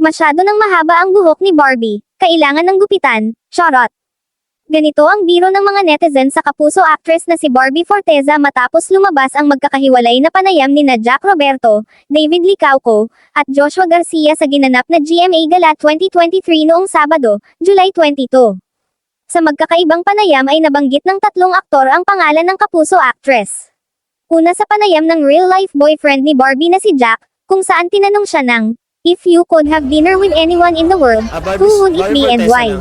Masyado nang mahaba ang buhok ni Barbie, kailangan ng gupitan, charot. Ganito ang biro ng mga netizen sa kapuso actress na si Barbie Forteza matapos lumabas ang magkakahiwalay na panayam ni na Jack Roberto, David Licauco, at Joshua Garcia sa ginanap na GMA Gala 2023 noong Sabado, July 22. Sa magkakaibang panayam ay nabanggit ng tatlong aktor ang pangalan ng kapuso actress. Una sa panayam ng real-life boyfriend ni Barbie na si Jack, kung saan tinanong siya ng, "If you could have dinner with anyone in the world, who would it be and why?"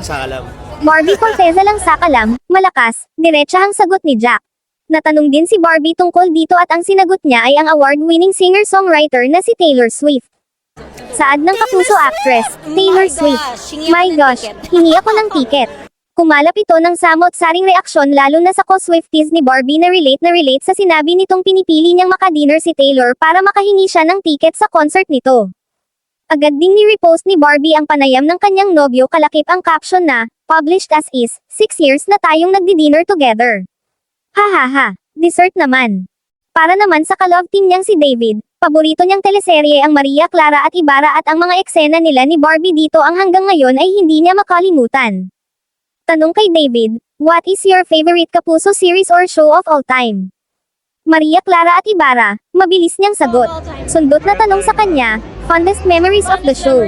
Barbie Forteza lang sa kalam, malakas, diretsahang sagot ni Jack. Natanong din si Barbie tungkol dito at ang sinagot niya ay ang award-winning singer-songwriter na si Taylor Swift. Saad ng kapuso actress, Taylor Swift. My gosh, hingi ako ng tiket. Kumalap ito ng samot-saring reaksyon lalo na sa co-Swifties ni Barbie na relate sa sinabi nitong pinipili niyang makadinner si Taylor para makahingi siya ng tiket sa concert nito. Agad ding ni-repost ni Barbie ang panayam ng kanyang nobyo kalakip ang caption na, "Published as is, 6 years na tayong nagdi-dinner together." Hahaha, dessert naman. Para naman sa ka-love team niyang si David, paborito niyang teleserye ang Maria Clara at Ibarra at ang mga eksena nila ni Barbie dito ang hanggang ngayon ay hindi niya makalimutan. Tanong kay David, "What is your favorite kapuso series or show of all time?" Maria Clara at Ibarra, mabilis niyang sagot. Sundot na tanong sa kanya, "Fondest memories of the show?"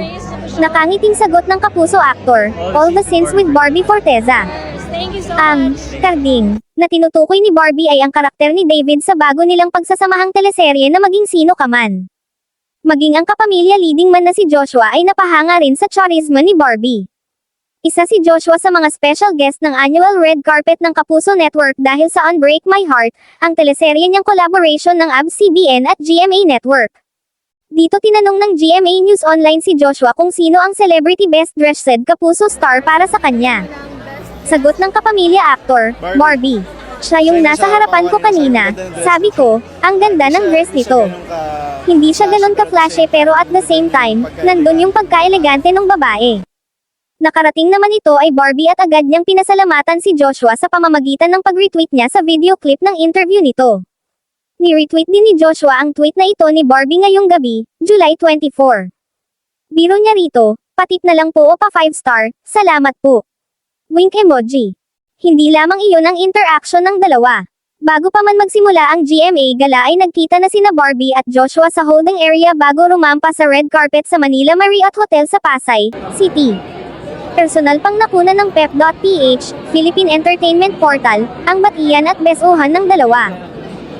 Nakangiting sagot ng kapuso actor, "All the scenes with Barbie Forteza." Karding, na tinutukoy ni Barbie ay ang karakter ni David sa bago nilang pagsasamahang teleserye na Maging Sino Ka Man. Maging ang kapamilya leading man na si Joshua ay napahanga rin sa charisma ni Barbie. Isa si Joshua sa mga special guest ng annual red carpet ng Kapuso Network dahil sa Unbreak My Heart, ang teleserye niyang collaboration ng ABS-CBN at GMA Network. Dito tinanong ng GMA News Online si Joshua kung sino ang celebrity best dressed kapuso star para sa kanya. Sagot ng kapamilya actor, Barbie. "Siya yung nasa harapan ko kanina, sabi ko, ang ganda ng dress nito. Hindi siya ganun ka-flashy pero at the same time, nandun yung pagka-elegante ng babae." Nakarating naman ito ay Barbie at agad niyang pinasalamatan si Joshua sa pamamagitan ng pag-retweet niya sa video clip ng interview nito. Ni-retweet din ni Joshua ang tweet na ito ni Barbie ngayong gabi, July 24. Biro niya rito, "Patip na lang po o pa 5 star, salamat po." Wink emoji. Hindi lamang iyon ang interaction ng dalawa. Bago pa man magsimula ang GMA Gala ay nagkita na sina Barbie at Joshua sa holding area bago rumampa sa red carpet sa Manila Marriott Hotel sa Pasay City. Personal pang nakuna ng Pep.ph, Philippine Entertainment Portal, ang batiyan at besuhan ng dalawa.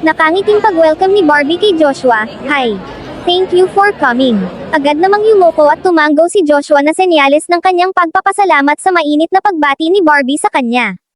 Nakangiting pag-welcome ni Barbie kay Joshua, "Hi. Thank you for coming." Agad namang yumuko at tumanggo si Joshua na senyales ng kanyang pagpapasalamat sa mainit na pagbati ni Barbie sa kanya.